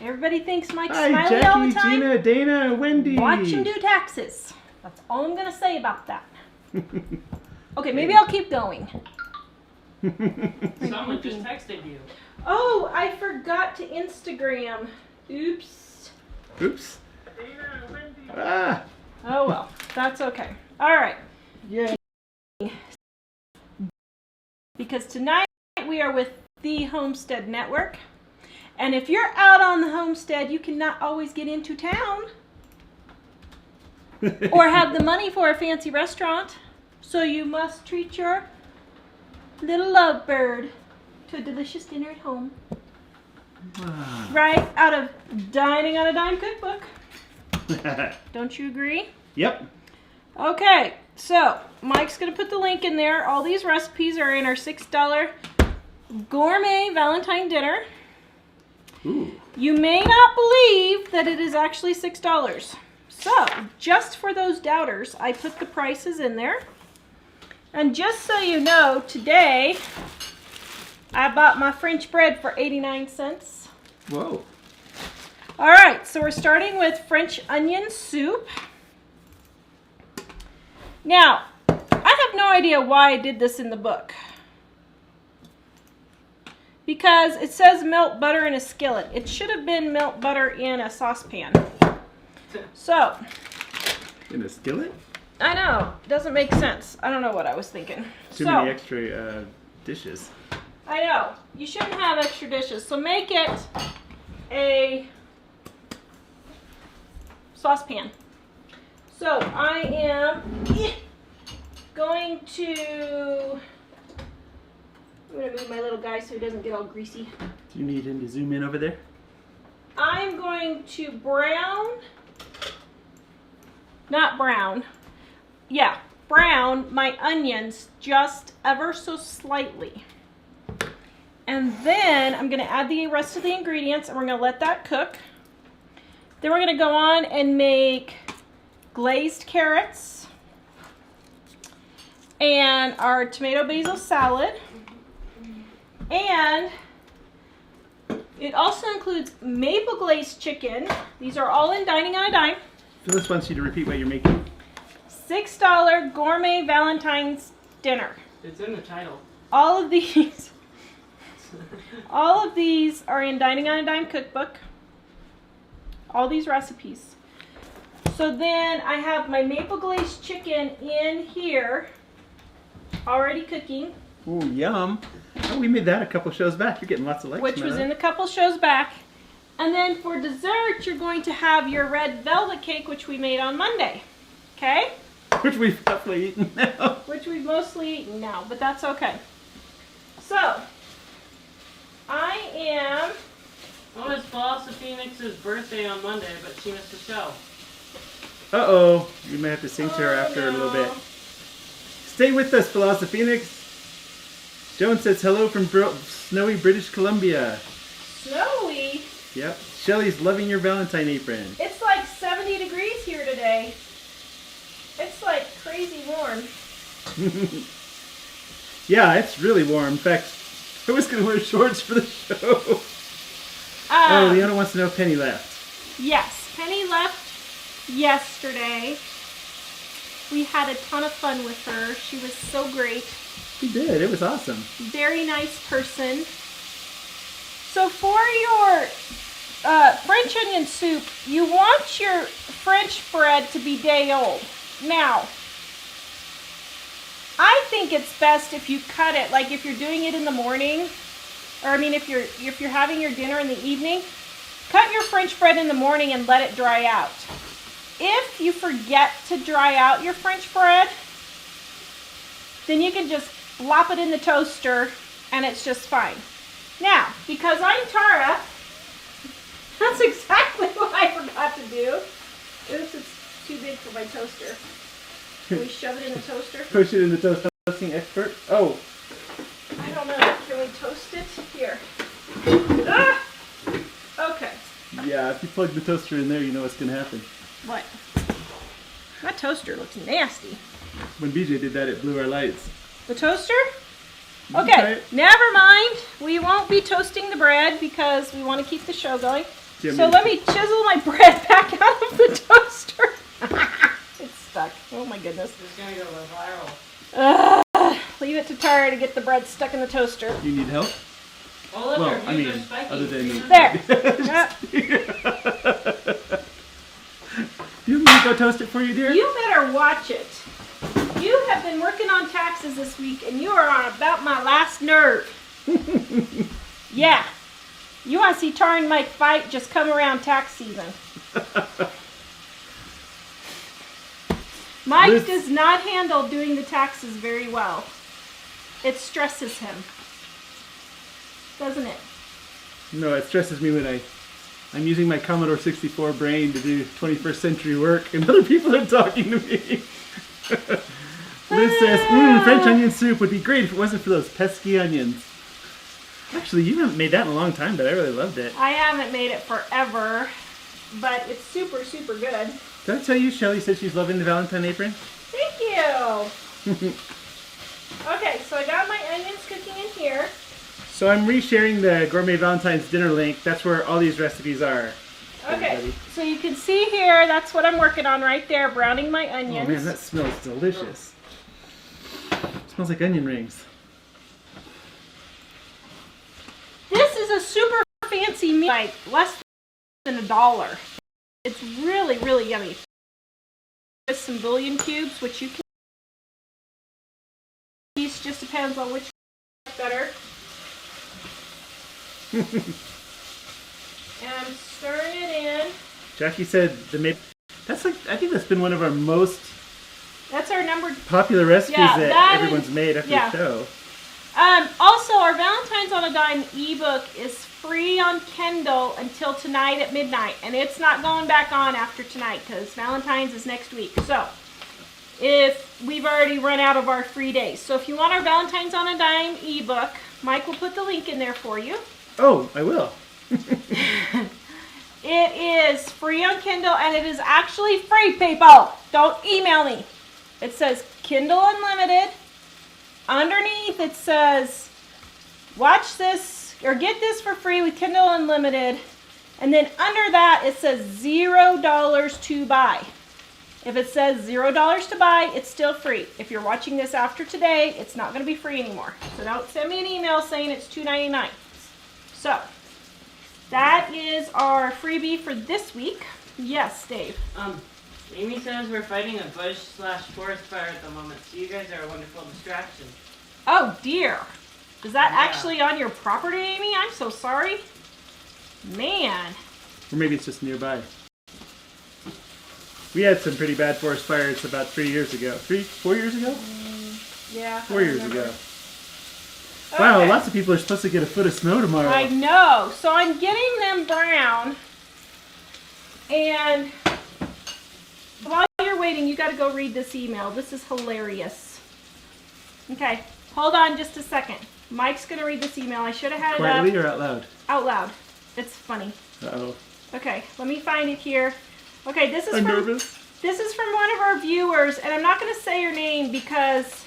Everybody thinks Mike's Hi, smiling Jackie, all the time. Gina, Dana, Wendy. Watch him do taxes. That's all I'm going to say about that. Okay, maybe I'll keep going. Someone just texted you. Oh, I forgot to Instagram. Oops. Oops. Ah. Oh well, that's okay. All right. Yeah. Because tonight we are with the Homestead Network. And if you're out on the homestead, you cannot always get into town or have the money for a fancy restaurant. So you must treat your little lovebird to a delicious dinner at home. Wow. Right out of Dining on a Dime cookbook. Don't you agree? Yep. Okay, so Mike's going to put the link in there. All these recipes are in our $6 Gourmet Valentine dinner. Ooh. You may not believe that it is actually $6. So, just for those doubters, I put the prices in there. And just so you know, today I bought my French bread for 89 cents. Whoa. All right, so we're starting with French onion soup. Now, I have no idea why I did this in the book. Because it says melt butter in a skillet. It should have been melt butter in a saucepan. So. In a skillet? I know. Doesn't make sense. I don't know what I was thinking. Too many extra dishes. I know. You shouldn't have extra dishes. So make it a saucepan. So I am going to... I'm going to move my little guy so he doesn't get all greasy. Do you need him to zoom in over there? I'm going to brown... Not brown. Yeah, brown my onions just ever so slightly. And then I'm going to add the rest of the ingredients and we're going to let that cook. Then we're going to go on and make glazed carrots and our tomato basil salad. And it also includes maple glazed chicken. These are all in Dining on a Dime. Phyllis wants you to repeat what you're making. $6 Gourmet Valentine's dinner. It's in the title. All of these are in Dining on a Dime cookbook. All these recipes. So then I have my maple glazed chicken in here already cooking. Ooh, yum. Oh, we made that a couple shows back. You're getting lots of likes. Which was in a couple shows back. And then for dessert, you're going to have your red velvet cake, which we made on Monday. Okay? Which we've definitely eaten now. Which we've mostly eaten now, but that's okay. So, I am... Well, it's Phoenix's birthday on Monday, but she missed the show. Uh-oh. You may have to sing to her after a little bit. Stay with us, Phoenix. Joan says hello from snowy British Columbia. Snowy? Yep. Shelly's loving your Valentine apron. It's like 70 degrees here today. It's like crazy warm. Yeah, it's really warm. In fact, I was going to wear shorts for the show. Oh, Leona wants to know if Penny left. Yes, Penny left yesterday. We had a ton of fun with her. She was so great. She did. It was awesome. Very nice person. So for your French onion soup, you want your French bread to be day old. Now, I think it's best if you cut it, like if you're doing it in the morning, or I mean if you're having your dinner in the evening, cut your French bread in the morning and let it dry out. If you forget to dry out your French bread, then you can just plop it in the toaster and it's just fine. Now, because I'm Tara, that's exactly what I forgot to do. Oops, it's too big for my toaster. Can we shove it in the toaster? Push it in the toast. Toasting expert. Oh. I don't know. Can we toast it? Here. Ah! Okay. Yeah, if you plug the toaster in there, you know what's going to happen. What? My toaster looks nasty. When BJ did that, it blew our lights. The toaster? You can try Okay, it. never mind. we won't be toasting the bread because we want to keep the show going. Jimmy. So let me chisel my bread back out of the toaster. It's stuck. Oh my goodness. It's gonna go viral. Leave it to Tara to get the bread stuck in the toaster. You need help? Oh, look, Well, our I views mean, are spiky. other than There. You want me to go toast it for you, dear? You better watch it. You have been working on taxes this week and you are on about my last nerve. Yeah. You want to see Tara and Mike fight? Just come around tax season. Mike does not handle doing the taxes very well. It stresses him. Doesn't it? No, it stresses me when I'm using my Commodore 64 brain to do 21st century work and other people are talking to me. Liz says, French onion soup would be great if it wasn't for those pesky onions. Actually, you haven't made that in a long time, but I really loved it. I haven't made it forever, but it's super, super good. Did I tell you Shelly said she's loving the Valentine apron? Thank you. Okay, so I got my onions cooking in here. So I'm resharing the Gourmet Valentine's dinner link. That's where all these recipes are. Okay, Everybody. so you can see here, that's what I'm working on right there, browning my Oh onions. man, that smells delicious. It smells like onion rings. This is a super fancy meal, like less than $1. It's really, really yummy. With some bouillon cubes, which you can use, just depends on which you like better. And I'm stirring it in. Jackie said that's like, I think that's been one of our most That's our number. popular recipes Yeah, that that everyone's is- made after yeah. the show. Also, our Valentine's on a Dime ebook is free on Kindle until tonight at midnight, and it's not going back on after tonight because Valentine's is next week. So, if we've already run out of our free days, so if you want our Valentine's on a Dime ebook, Mike will put the link in there for you. Oh, I will. It is free on Kindle, and it is actually free, people. Don't email me. It says Kindle Unlimited. Underneath it says, watch this or get this for free with Kindle Unlimited. And then under that it says $0 to buy. If it says $0 to buy, it's still free. If you're watching this after today, it's not going to be free anymore. So don't send me an email saying it's $2.99. So that is our freebie for this week. Yes, Dave. Amy says we're fighting a bush/forest fire at the moment, so you guys are a wonderful distraction. Oh dear. Is that Yeah. actually on your property, Amy? I'm so sorry. Man. Or maybe it's just nearby. We had some pretty bad forest fires about 4 years ago. 4 years ago? Yeah. 4 years ago. Wow, Okay. lots of people are supposed to get a foot of snow tomorrow. I know. So I'm getting them brown. And while you're waiting, you got to go read this email. This is hilarious. Okay. Hold on just a second. Mike's going to read this email. I should have had Quietly it or out loud? up out loud. It's funny. Uh-oh. Okay. Let me find it here. Okay. This is I'm from nervous. This is from one of our viewers, and I'm not going to say your name because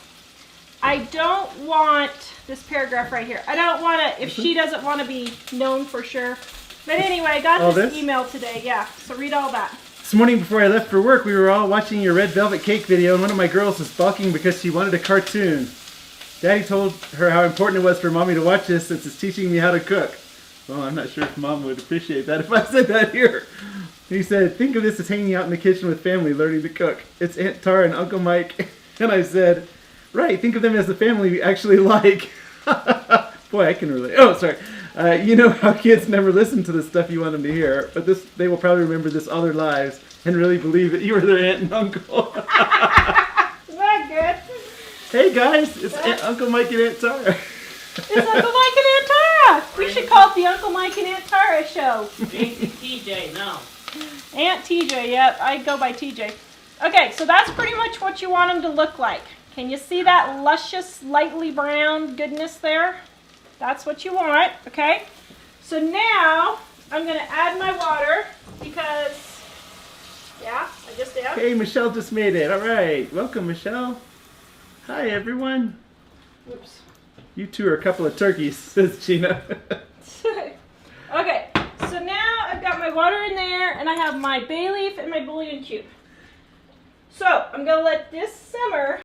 I don't want this paragraph right here. I don't want to, if she doesn't want to be known for sure. But anyway, I got All this this? email today. Yeah, so read all that. This morning before I left for work, we were all watching your red velvet cake video, and one of my girls was balking because she wanted a cartoon. Daddy told her how important it was for Mommy to watch this since it's teaching me how to cook. Well, I'm not sure if Mom would appreciate that if I said that here. He said, think of this as hanging out in the kitchen with family learning to cook. It's Aunt Tara and Uncle Mike. And I said, right, think of them as the family we actually like. Boy, I can relate. Oh, sorry. You know how kids never listen to the stuff you want them to hear, but they will probably remember this all their lives and really believe that you were their aunt and uncle. Isn't that good? Hey guys, it's Uncle Mike and Aunt Tara. It's Uncle Mike and Aunt Tara. We should call it the Uncle Mike and Aunt Tara show. TJ, no. Aunt TJ, yep, I go by TJ. Okay, so that's pretty much what you want them to look like. Can you see that luscious, lightly brown goodness there? That's what you want, okay? So now I'm going to add my water because, yeah, I just did. Hey, Michelle just made it. All right. Welcome, Michelle. Hi, everyone. Oops. You two are a couple of turkeys, says Gina. Okay, so now I've got my water in there, and I have my bay leaf and my bouillon cube. So I'm gonna let this simmer.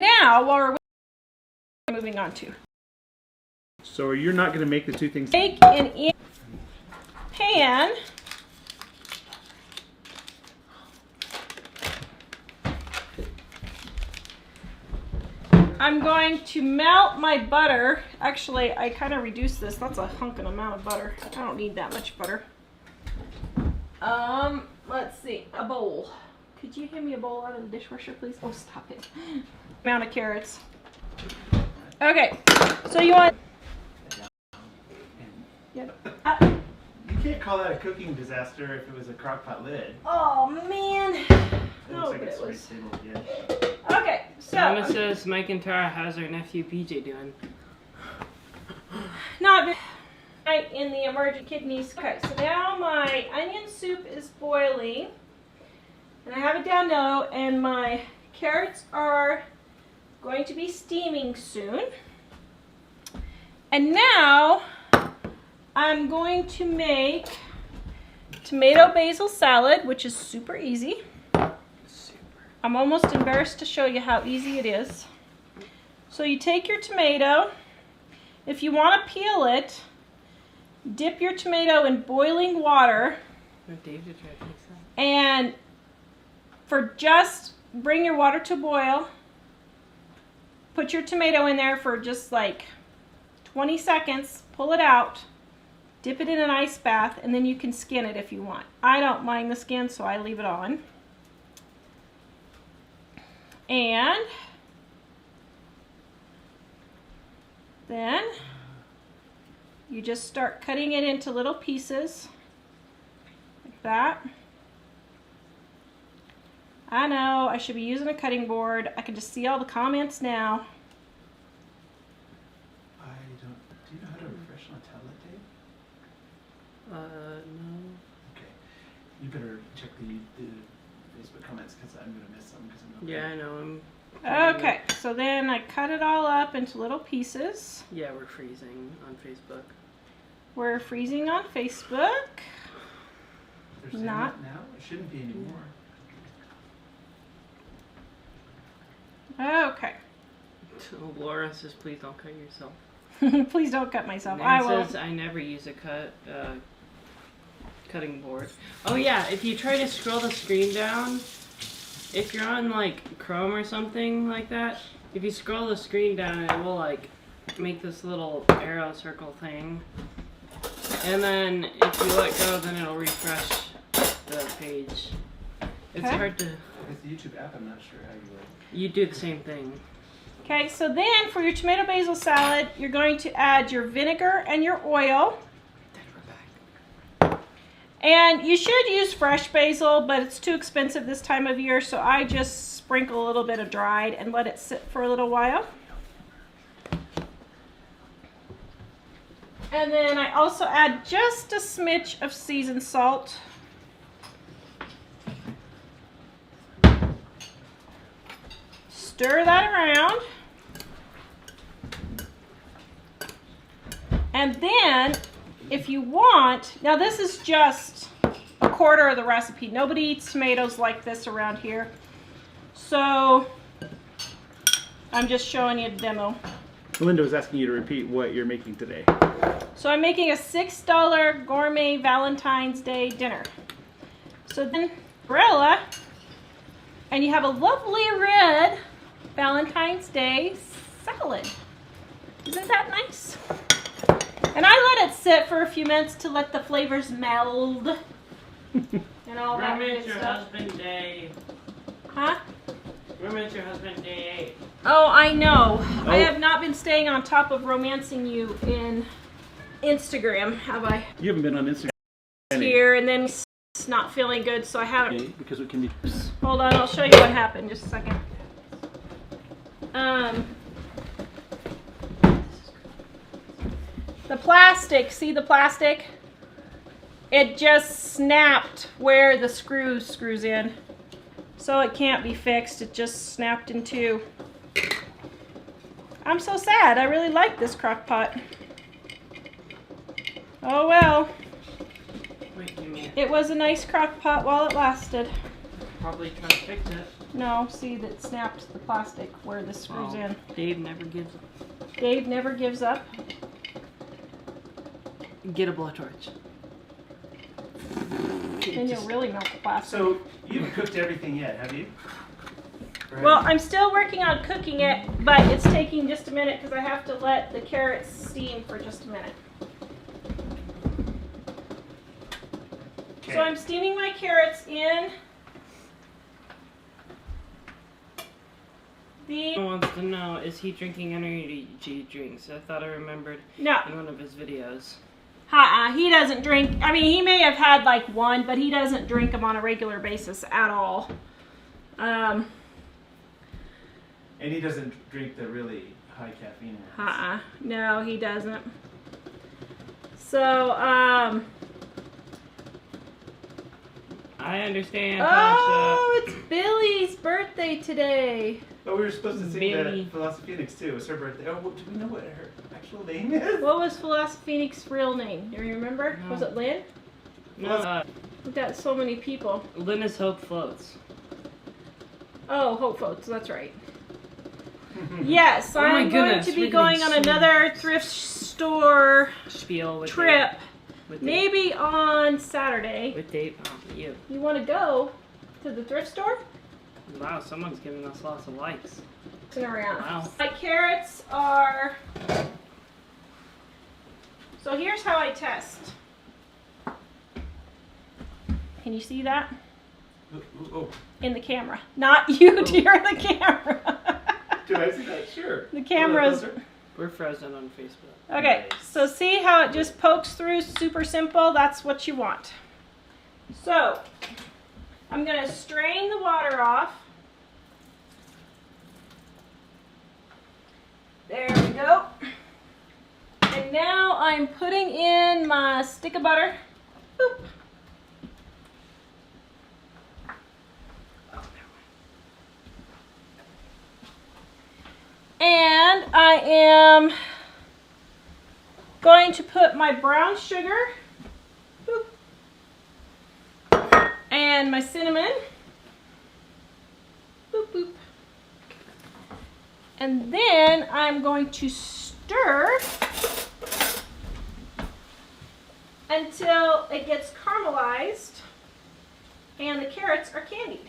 Now, while we're moving on to. So you're not going to make the two things. Take an pan. I'm going to melt my butter. Actually, I kind of reduced this. That's a hunkin' amount of butter. I don't need that much butter. Let's see, a bowl. Could you hand me a bowl out of the dishwasher, please? Oh, stop it. Amount of carrots. Okay, so you want... Yep. You can't call that a cooking disaster if it was a crock pot lid. Oh, man. It No, looks like but it's it was... stable again. Okay, so... Mama says Mike and Tara, how's our nephew PJ doing? Not right in the emergent kidneys. Okay, so now my onion soup is boiling. And I have it down low, and my carrots are going to be steaming soon. And now I'm going to make tomato basil salad, which is super easy. I'm almost embarrassed to show you how easy it is. So you take your tomato. If you want to peel it, dip your tomato in boiling water. David tried to fix that. And for just bring your water to boil, put your tomato in there for just like 20 seconds, pull it out, dip it in an ice bath, and then you can skin it if you want. I don't mind the skin, so I leave it on. And then you just start cutting it into little pieces like that. I know I should be using a cutting board. I can just see all the comments now. Do you know how to refresh on a tablet, Dave? No. Okay. You better check the Facebook comments because I'm going to miss some. Yeah, I know. Okay, so then I cut it all up into little pieces. Yeah, we're freezing on Facebook. We're freezing on Facebook. They're saying Not- that now? It shouldn't be anymore. Okay. Laura says, please don't cut yourself. Please don't cut myself. Nan I will. says, I never use a cutting board. Oh yeah, if you try to scroll the screen down, if you're on like Chrome or something like that, if you scroll the screen down, it will like make this little arrow circle thing. And then if you let go, then it'll refresh the page. It's Okay. hard to... With the YouTube app, I'm not sure how you would. You do the same thing. Okay, so then for your tomato basil salad, you're going to add your vinegar and your oil. Then we're back. And you should use fresh basil, but it's too expensive this time of year, so I just sprinkle a little bit of dried and let it sit for a little while. And then I also add just a smidge of seasoned salt. Stir that around. And then, if you want, now this is just a quarter of the recipe. Nobody eats tomatoes like this around here. So, I'm just showing you a demo. Melinda was asking you to repeat what you're making today. So I'm making a $6 Gourmet Valentine's Day dinner. So then, umbrella, and you have a lovely red Valentine's Day salad. Isn't that nice? And I let it sit for a few minutes to let the flavors meld and all that When good is your stuff. husband day? Huh? When is your husband day? Oh, I know. I Oh. have not been staying on top of romancing you in Instagram, have I? You haven't been on Instagram. Here, and then it's not feeling good, so I haven't. Okay, because it can be. Hold on, I'll show you what happened. Just a second. The plastic, see the plastic? It just snapped where the screws in. So it can't be fixed. It just snapped in two. I'm so sad. I really like this crock pot. Oh well. Wait, give me it. It was a nice crock pot while it lasted. Probably try to fix it. No, see that snapped the plastic where this screws in. Dave never gives up. Dave never gives up. Get a blowtorch. Then you'll really melt the plastic. So, you haven't cooked everything yet, have you? Or Well, have you? I'm still working on cooking it, but it's taking just a minute because I have to let the carrots steam for just a minute. Okay. So I'm steaming my carrots in the... Someone wants to know, is he drinking energy drinks? I thought I remembered No, in one of his videos. he doesn't drink. I mean, he may have had like one, but he doesn't drink them on a regular basis at all. And he doesn't drink the really high caffeine ones. No, he doesn't. So, I understand, oh, it's Billy's birthday today. But we were supposed to sing Baby. that Philosophy Phoenix too. It's her birthday. Oh, do we know what her actual name is? What was Philosophy Phoenix's real name? Do you remember? No. Was it Lynn? No, We've got so many people. Lynn is Hope Floats. Oh, Hope Floats, that's right. Yes, Oh my I'm going goodness, to be we're going getting on so another thrift store Spiel with trip, Dave. With Dave. maybe on Saturday. With Dave. Oh, you. You want to go to the thrift store? Wow, someone's giving us lots of likes. Turn around. Wow. My carrots are... So here's how I test. Can you see that? Oh, In the camera. Not you, dear, the camera. do I see that? Sure. The camera's... Closer. We're frozen on Facebook. Okay, so see how it just pokes through, super simple? That's what you want. So, I'm going to strain the water off. There we go. And now I'm putting in my stick of butter. Boop. And I am going to put my brown sugar, boop, and my cinnamon, boop, boop. And then I'm going to stir until it gets caramelized and the carrots are candied.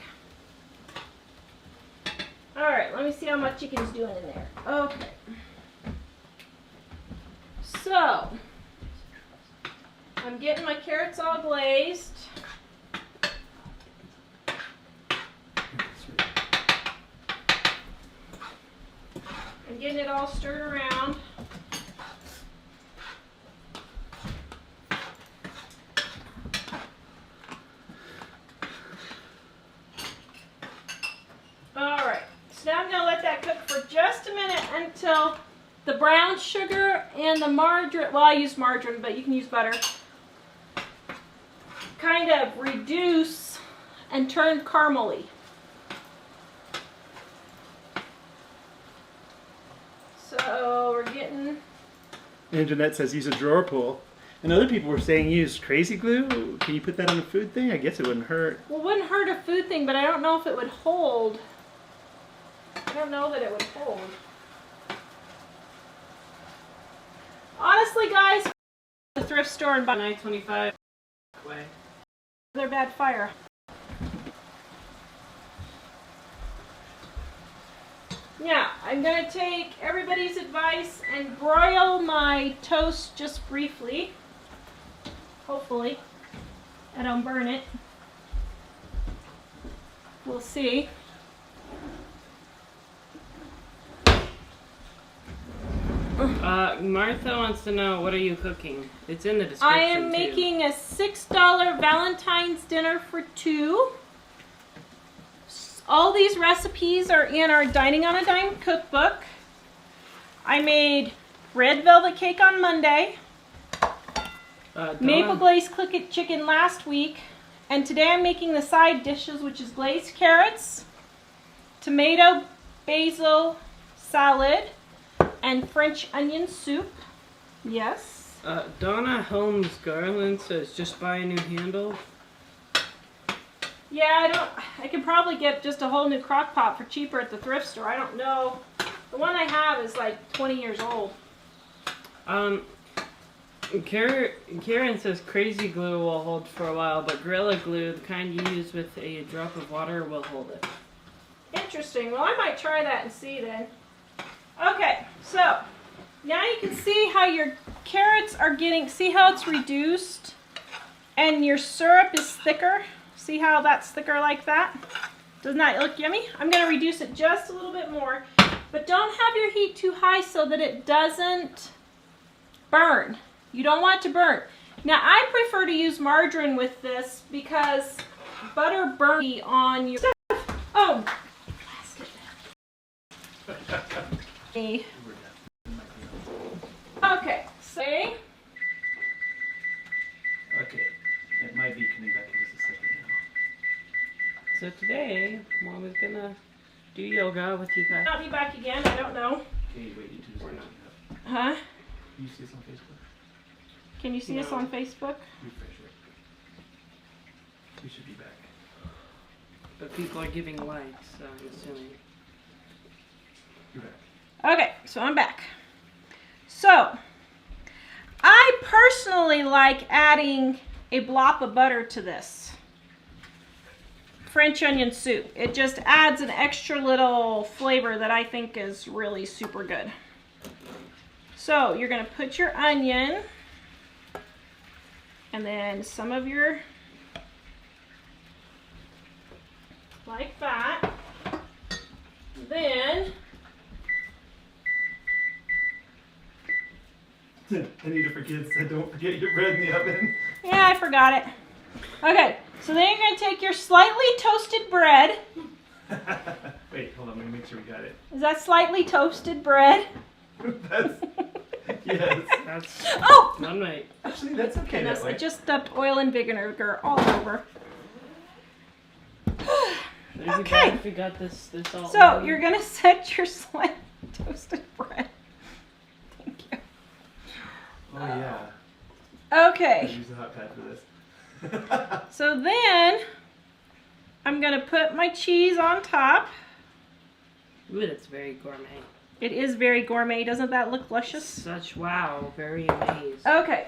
All right, let me see how much chicken's doing in there. Okay. So, I'm getting my carrots all glazed. I'm getting it all stirred around. All right. So now I'm going to let that cook for just a minute until the brown sugar and the margarine, well, I use margarine, but you can use butter, kind of reduce and turn caramely. So we're getting... And Jeanette says use a drawer pull. And other people were saying use crazy glue. Can you put that on a food thing? I guess it wouldn't hurt. Well, it wouldn't hurt a food thing, but I don't know if it would hold. I don't know that it would hold. Honestly, guys, the thrift store and buy 925 way. they're bad fire. Now, I'm going to take everybody's advice and broil my toast just briefly. Hopefully, I don't burn it. We'll see. Martha wants to know, what are you cooking? It's in the description. I am making a $6 Valentine's dinner for two. All these recipes are in our Dining on a Dime cookbook. I made red velvet cake on Monday, maple glazed chicken last week, and today I'm making the side dishes, which is glazed carrots, tomato basil salad, and French onion soup. Yes. Donna Holmes Garland says just buy a new handle. Yeah, I can probably get just a whole new crock pot for cheaper at the thrift store. I don't know. The one I have is like 20 years old. Karen says crazy glue will hold for a while, but Gorilla Glue, the kind you use with a drop of water, will hold it. Interesting. Well, I might try that and see then. Okay, so now you can see how your carrots are getting, see how it's reduced and your syrup is thicker. See how that's thicker like that? Doesn't that look yummy? I'm going to reduce it just a little bit more, but don't have your heat too high so that it doesn't burn. You don't want it to burn. Now, I prefer to use margarine with this because butter burns on your stuff. Oh, okay, so Okay, it might be coming back in just a second now. So today, Mom is gonna do yoga with you guys. I'll be back again. I don't know. Okay, wait, you two are not. Huh? Can you see this on Facebook? Can you see us on Facebook? Refresh it. We should be back. But people are giving likes, so I'm assuming. You're back. Okay, so I'm back. So, I personally like adding a blob of butter to this French onion soup. It just adds an extra little flavor that I think is really super good. So, you're going to put your onion and then some of your, like that. Then Anita forgets that don't forget your bread in the oven. yeah, I forgot it. Okay, so then you're going to take your slightly toasted bread. Wait, hold on, let me make sure we got it. Is that slightly toasted bread? That's, yes. That's Oh! one way. Actually, that's okay Goodness, that I way. just dumped oil and vinegar all over. Okay. We got this all. So you're going to set your slightly toasted bread. Thank you. Oh, yeah. I Okay, use the hot pad for this. so then I'm going to put my cheese on top. Ooh, that's very gourmet. It is very gourmet. Doesn't that look luscious? Such wow, very amazed. Okay,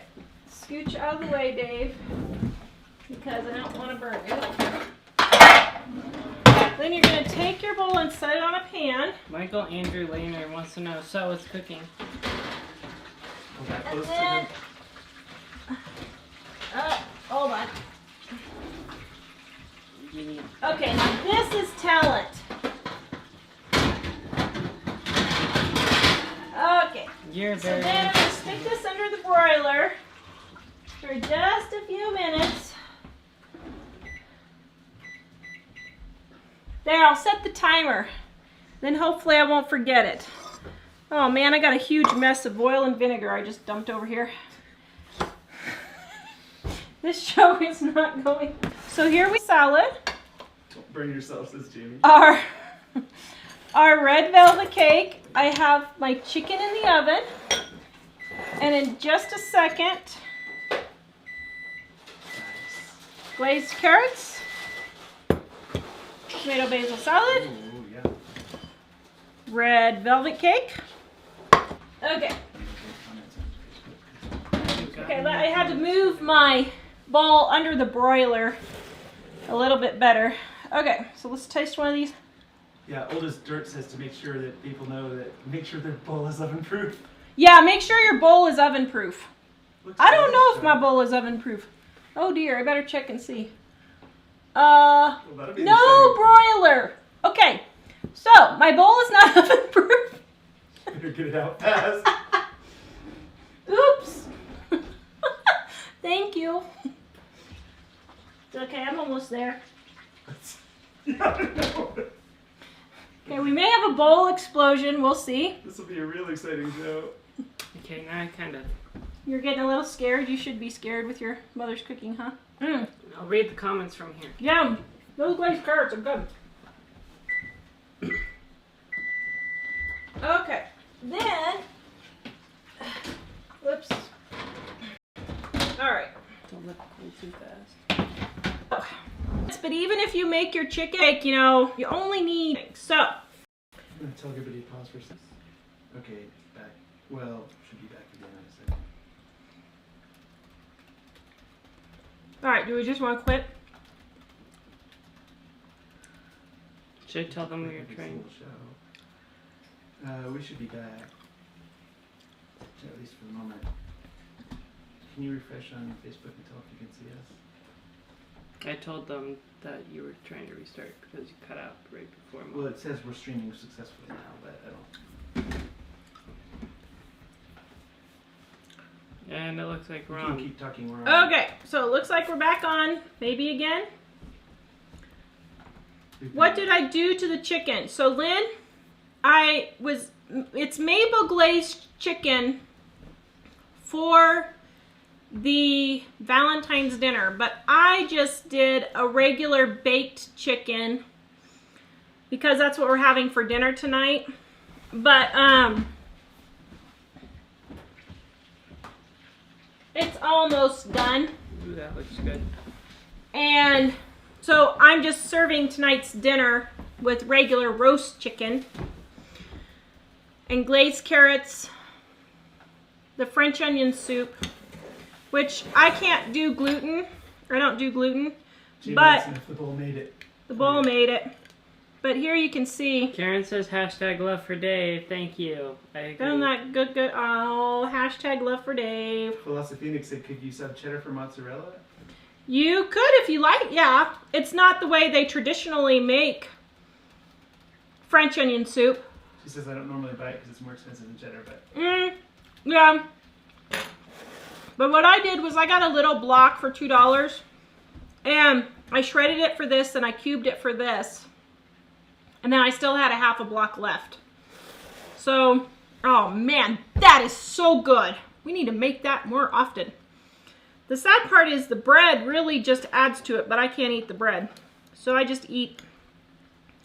scooch out of the way, Dave, because I don't want to burn you. Then you're going to take your bowl and set it on a pan. Michael Andrew Lehner wants to know, so it's cooking. Hold that And close to then, them. hold on. You need Okay, now this is talent. Okay, You're so very then I'm going to stick this under the broiler for just a few minutes. There, I'll set the timer. Then hopefully I won't forget it. Oh man, I got a huge mess of oil and vinegar I just dumped over here. This show is not going. So here we salad. Don't burn yourself, says Jamie. Our red velvet cake. I have my chicken in the oven. And in just a second, Nice. glazed carrots, tomato basil salad, Ooh, yeah. red velvet cake. Okay. Okay, I had to move my bowl under the broiler a little bit better. Okay, so let's taste one of these. Yeah, Oldest Dirt says to make sure that people know that, make sure their bowl is oven proof. Yeah, make sure your bowl is oven proof. Looks I don't good. know if my bowl is oven proof. Oh dear, I better check and see. Well, that'll be No broiler. Okay, so my bowl is not oven proof. Better get it out fast. Oops. Thank you. It's okay, I'm almost there. Yeah, I know. Okay, we may have a bowl explosion. We'll see. This will be a real exciting show. Okay, now I kind of. You're getting a little scared. You should be scared with your mother's cooking, huh? Mm. I'll read the comments from here. Yum. Those glazed carrots are good. Okay. then, whoops. All right. Don't let it cool too fast. But even if you make your chicken, you know, you only need, so. I'm going to tell everybody to pause for a second. Okay, back. Well, should be back again in a second. All right, do we just want to quit? Should I tell them we were This trying? little show. We should be back. At least for the moment. Can you refresh on Facebook and tell if you can see us? I told them that you were trying to restart because you cut out right before. Well, it says we're streaming successfully now, but I don't. And it looks like we're You can on. keep talking. We're on. Okay, so it looks like we're back on, maybe again. What did I do to the chicken? So Lynn, it's maple glazed chicken for the Valentine's dinner, but I just did a regular baked chicken because that's what we're having for dinner tonight. But it's almost done. Ooh, that looks good. And so I'm just serving tonight's dinner with regular roast chicken and glazed carrots, the French onion soup, which I can't do gluten. I don't do gluten, but if the bowl made it. the bowl made it. But here you can see. Karen says hashtag love for Dave. Thank you. I agree. Isn't that good? Oh, hashtag love for Dave. Philosophy Phoenix said, could you sub cheddar for mozzarella? You could if you like, yeah. It's not the way they traditionally make French onion soup. She says, I don't normally buy it because it's more expensive than cheddar, but... Yeah. But what I did was I got a little block for $2 and I shredded it for this and I cubed it for this. And then I still had a half a block left. So, oh man, that is so good. We need to make that more often. The sad part is the bread really just adds to it, but I can't eat the bread. So I can just eat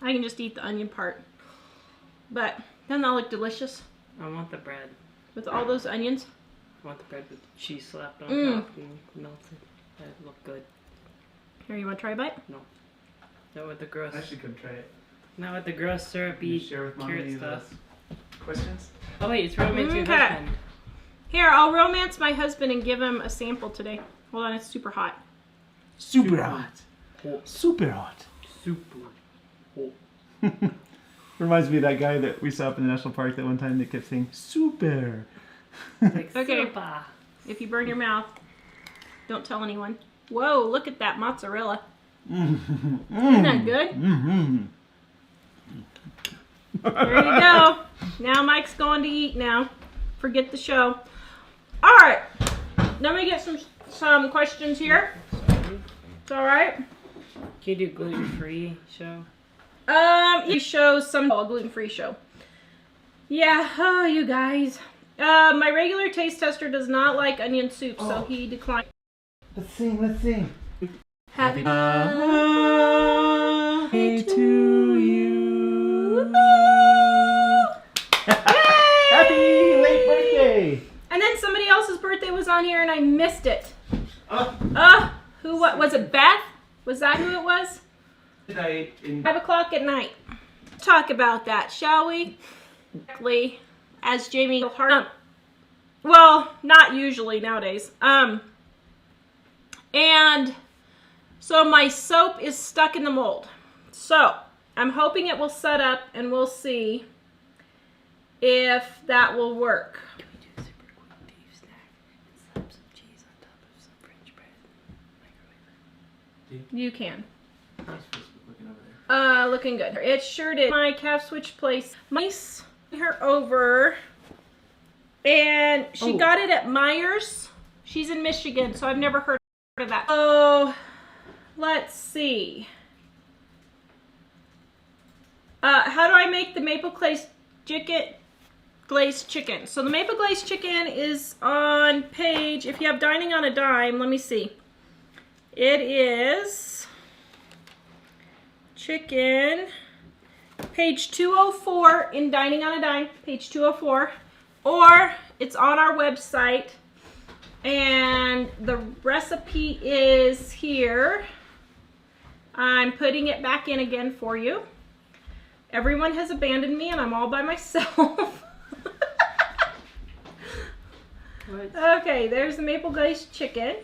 the onion part. But doesn't that look delicious? I want the bread. With all those onions? I want the bread with cheese slapped on top and melted. That'd look good. Here, you want to try a bite? No. Not with the gross. I should come try it. Not with the gross Can syrupy you share with Mommy carrot the stuff. questions? Oh wait, it's romance your Okay. husband. Here, I'll romance my husband and give him a sample today. Hold on, it's super hot. Super hot. Super hot. Super. Reminds me of that guy that we saw up in the national park that one time that kept saying, super. Like Okay. super. If you burn your mouth, don't tell anyone. Whoa, look at that mozzarella. Isn't that good? There you go. Now Mike's going to eat now. Forget the show. All right. Let me get some questions here. It's all right. Can you do gluten-free show? He shows some gluten-free show. Yeah, oh, you guys. My regular taste tester does not like onion soup, so he declined. Let's sing. Happy birthday to you. Happy late birthday. And then somebody else's birthday was on here and I missed it. What was it, Beth? Was that who it was? Tonight in 5 o'clock at night. Talk about that, shall we? As Jamie Hart. Well, not usually nowadays. And so my soap is stuck in the mold. So I'm hoping it will set up and we'll see if that will work. Can we do a super quick Dave snack and slap some cheese on top of some French bread? Microwave. You can. how's Facebook looking over there? Looking good. It sure did. My calf switch place. Nice. Her over. And she got it at Myers. She's in Michigan, so I've never heard of that. Oh, let's see. How do I make the maple glazed chicken? So the maple glazed chicken is on page, if you have Dining on a Dime, let me see. It is chicken page 204 in Dining on a Dime, page 204, or it's on our website, and the recipe is here. I'm putting it back in again for you. Everyone has abandoned me and I'm all by myself. Okay, there's the maple glazed chicken.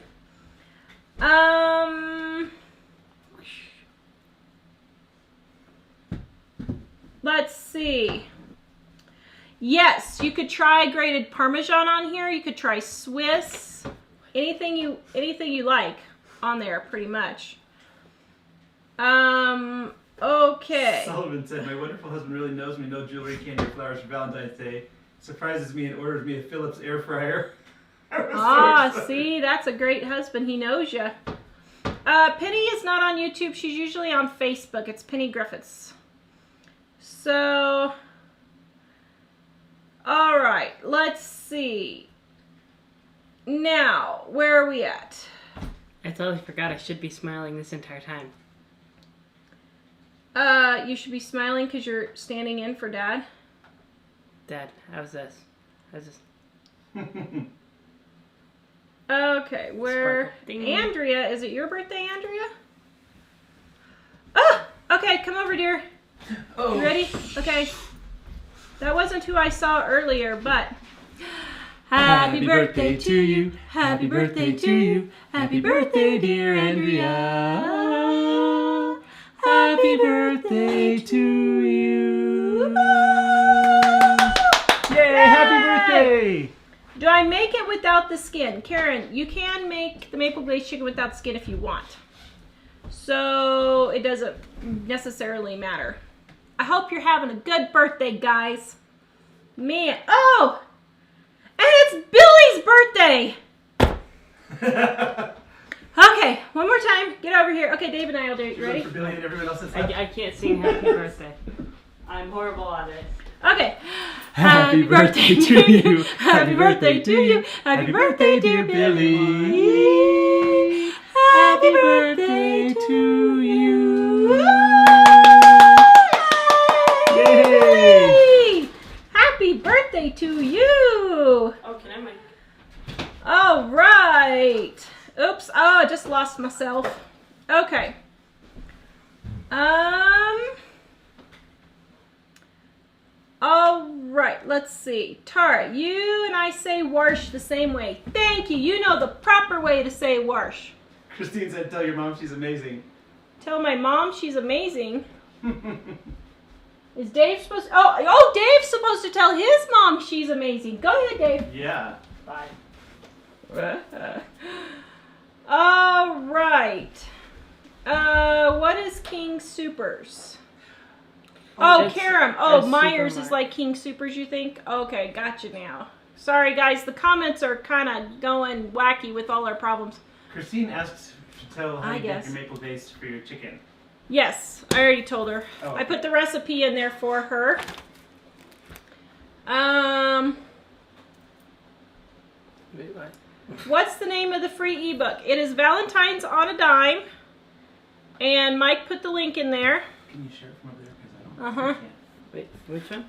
Let's see. Yes, you could try grated Parmesan on here. You could try Swiss. Anything you like on there, pretty much. Okay. Sullivan said, my wonderful husband really knows me. No jewelry, candy, or flowers for Valentine's Day. Surprises me and orders me a Philips air fryer. See, that's a great husband. He knows you. Penny is not on YouTube. She's usually on Facebook. It's Penny Griffiths. So, all right, let's see. Now, where are we at? I totally forgot I should be smiling this entire time. You should be smiling because you're standing in for Dad. Dad, how's this? How's this? Okay, where... Ding. Andrea, is it your birthday, Andrea? Oh, okay, come over, dear. Oh. You ready? Okay. That wasn't who I saw earlier, but... Happy birthday to you. Happy birthday to you. Happy birthday, dear Andrea. Happy birthday to you. Yay, happy birthday! Do I make it without the skin? Karen, you can make the maple glazed chicken without the skin if you want. So it doesn't necessarily matter. I hope you're having a good birthday, guys. Man, oh! And it's Billy's birthday! Okay, one more time. Get over here. Okay, Dave and I will do it. You ready? For Billy and everyone else I can't sing happy birthday. I'm horrible at it. Okay. Happy birthday to you. Happy birthday to you. Happy birthday, dear Billy. Happy birthday to you. Yay! Happy birthday to you. Oh, can I make... All right. Oops. Oh, I just lost myself. Okay. All right, let's see. Tara, you and I say wash the same way. Thank you. You know the proper way to say wash. Christine said, tell your mom she's amazing. Tell my mom she's amazing. Is Dave supposed to... Oh, Dave's supposed to tell his mom she's amazing. Go ahead, Dave. Yeah. Bye. All right. What is King Supers? Oh, Karam. Oh, Myers is like King Supers, you think? Okay, gotcha now. Sorry, guys. The comments are kind of going wacky with all our problems. Christine asked to tell how I you guess. make your maple base for your chicken. Yes, I already told her. Oh. I put the recipe in there for her. Wait, what? What's the name of the free ebook? It is Valentine's on a Dime. And Mike put the link in there. Can you share it from over there? Because I don't. Uh-huh. I can't. Wait, which one?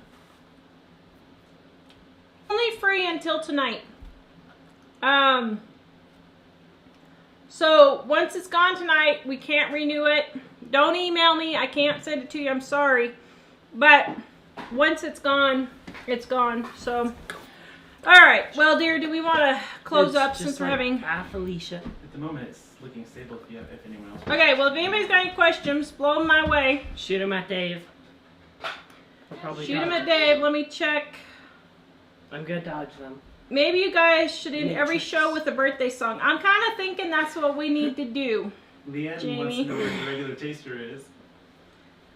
Only free until tonight. So once it's gone tonight, we can't renew it. Don't email me. I can't send it to you. I'm sorry. But once it's gone, it's gone. So, all right. Well, dear, do we want to close up since we're having... Felicia. At the moment, it's looking stable if anyone else... Okay, well, if anybody's got any questions, blow them my way. Shoot him at Dave. I'll probably Shoot dodge them at Dave. Let me check. I'm gonna dodge them. Maybe you guys should end every Matrix. show with a birthday song. I'm kind of thinking that's what we need to do. Leanne Jamie. wants to know where the regular taster is.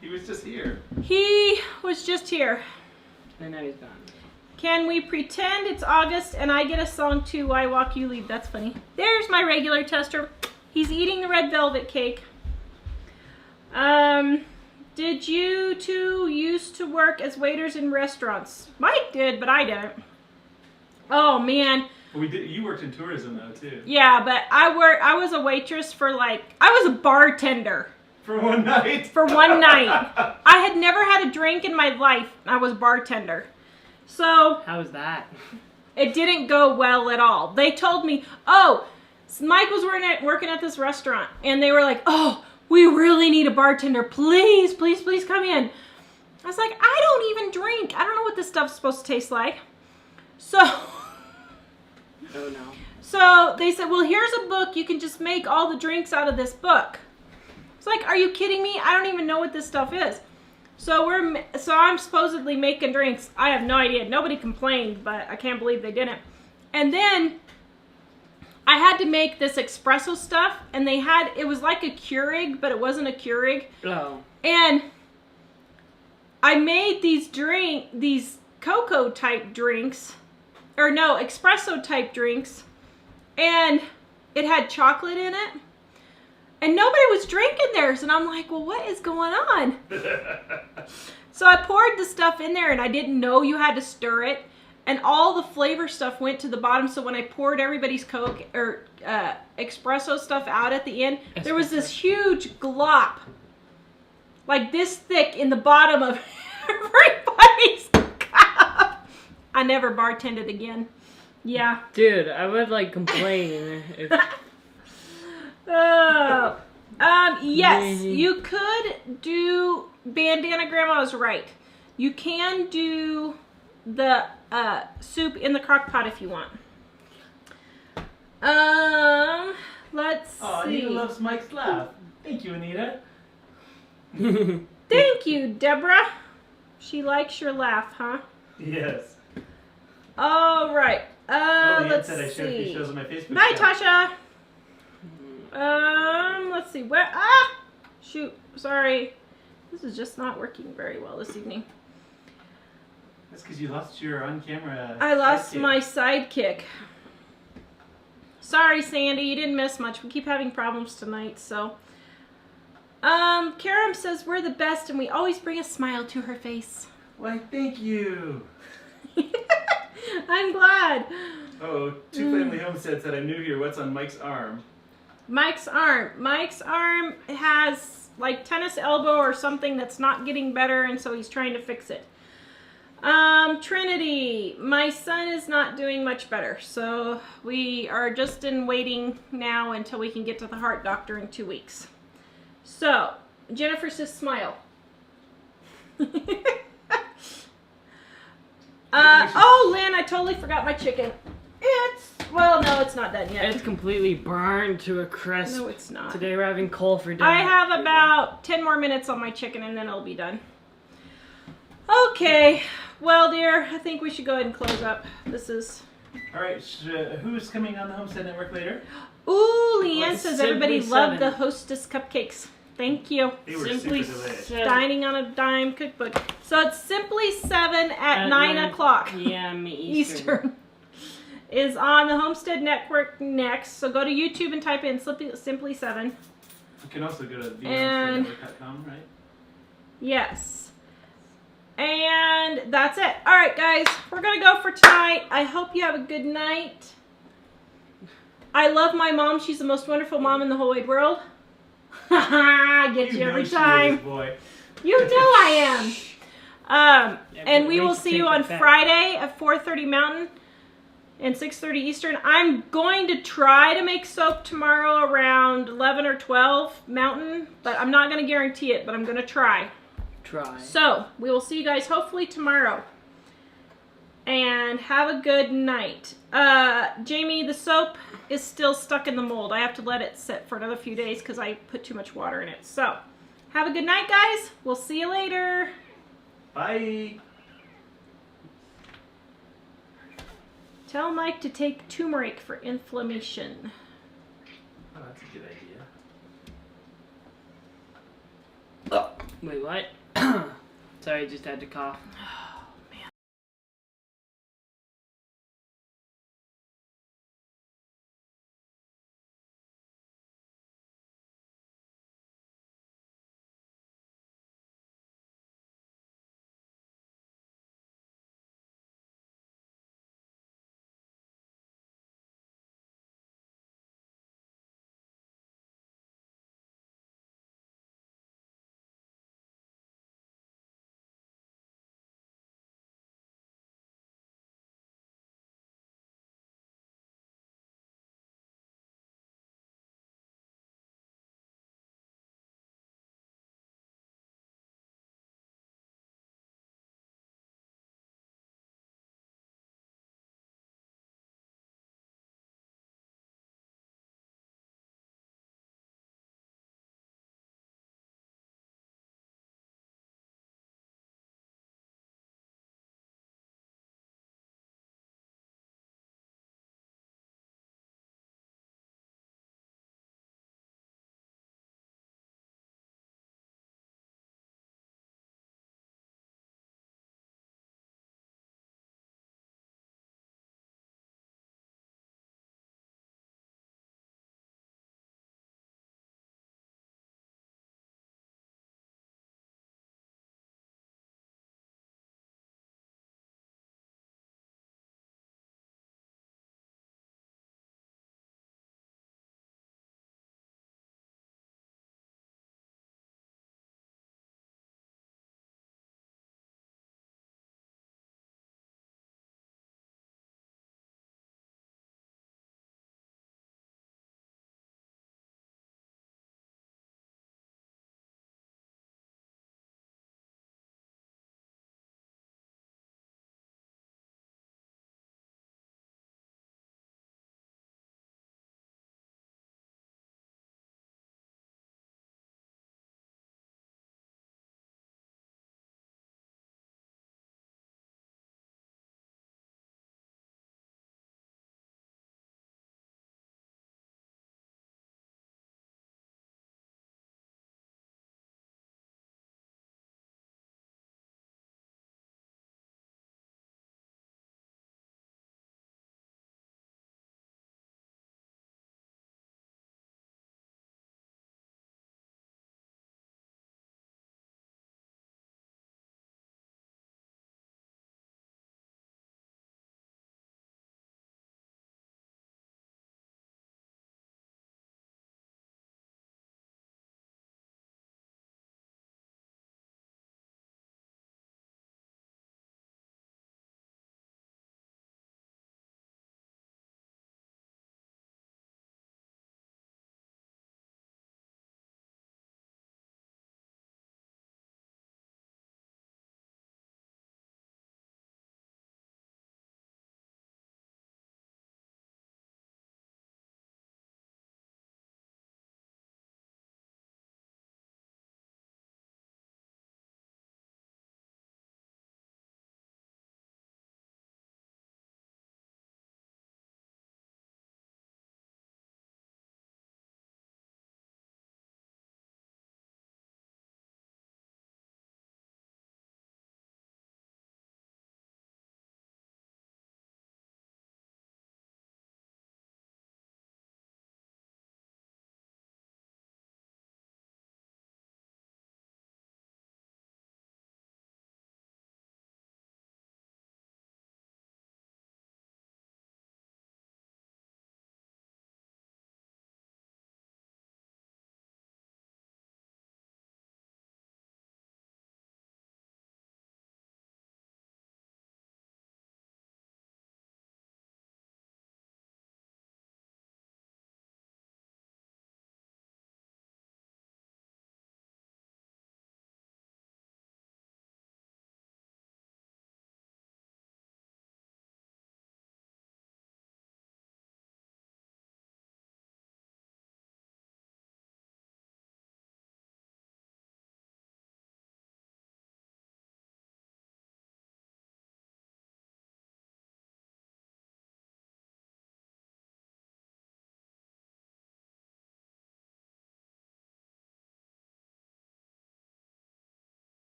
He was just here. He was just here. And now he's gone. Can we pretend it's August and I get a song too? I walk, you leave. That's funny. There's my regular tester. He's eating the red velvet cake. Did you two used to work as waiters in restaurants? Mike did, but I didn't. Oh man. Well, you worked in tourism though too. Yeah, but I was a waitress for I was a bartender For one night? For one night. I had never had a drink in my life. I was bartender. So How was that? it didn't go well at all. They told me, oh, Mike was working at this restaurant. And they were like, oh, we really need a bartender. Please, please, please come in. I was like, I don't even drink. I don't know what this stuff's supposed to taste like. So, Oh no. so they said, well, here's a book. You can just make all the drinks out of this book. It's like, are you kidding me? I don't even know what this stuff is. So I'm supposedly making drinks. I have no idea. Nobody complained, but I can't believe they didn't. And then I had to make this espresso stuff, and it was like a Keurig, but it wasn't a Keurig. Oh. And I made these cocoa type drinks, or no, espresso type drinks, and it had chocolate in it. And nobody was drinking theirs. And I'm like, well, what is going on? So I poured the stuff in there, and I didn't know you had to stir it. And all the flavor stuff went to the bottom. So when I poured everybody's Coke or espresso stuff out at the end, there was this huge glop, like this thick, in the bottom of everybody's cup. I never bartended again. Yeah. Dude, I would like complain if... Oh. Yes, you could do bandana. Grandma was right. You can do the soup in the crock pot if you want. Let's see. Anita loves Mike's laugh. Thank you, Anita. Thank you, Deborah. She likes your laugh, huh? Yes. All right. Let's said I showed see. shows on my Facebook. Bye, page. Tasha. Let's see. Where? Shoot. Sorry. This is just not working very well this evening. That's because you lost your on-camera. I lost sidekick. my sidekick. Sorry, Sandy. You didn't miss much. We keep having problems tonight, so. Karam says we're the best and we always bring a smile to her face. Why, thank you. I'm glad. Oh, Two Family Homestead said, I'm new here. What's on Mike's arm? Mike's arm. Mike's arm has like tennis elbow or something that's not getting better, and so he's trying to fix it. Trinity, my son is not doing much better, so we are just in waiting now until we can get to the heart doctor in 2 weeks. So, Jennifer says smile. Oh, Lynn, I totally forgot my chicken. Well, no, it's not done yet. It's completely burned to a crisp. No, it's not. Today we're having coal for dinner. I have about 10 more minutes on my chicken and then it'll be done. Okay. Well, dear, I think we should go ahead and close up. This is... All right, who's coming on the Homestead Network later? Ooh, Leanne Well, says everybody Simply loved the Seven. Hostess cupcakes. Thank you. They were Simply super delicious. Seven. Dining on a Dime cookbook. So it's Simply 7 at 9 o'clock p.m. Eastern. is on the Homestead Network next. So go to YouTube and type in Simply 7. You can also go to And- thehomesteadnetwork.com, right? Yes. And that's it. All right, guys. We're going to go for tonight. I hope you have a good night. I love my mom. She's the most wonderful mom in the whole wide world. I get you every know she time. is, boy. You know I am. And we wait will to see take you that on back. Friday at 4:30 Mountain and 6:30 Eastern. I'm going to try to make soap tomorrow around 11 or 12 Mountain, but I'm not going to guarantee it, but I'm going to try. So, we will see you guys hopefully tomorrow. And have a good night. Jamie, the soap is still stuck in the mold. I have to let it sit for another few days because I put too much water in it. So, have a good night, guys. We'll see you later. Bye. Tell Mike to take turmeric for inflammation. Oh, that's a good idea. Wait, what? Sorry, I just had to cough.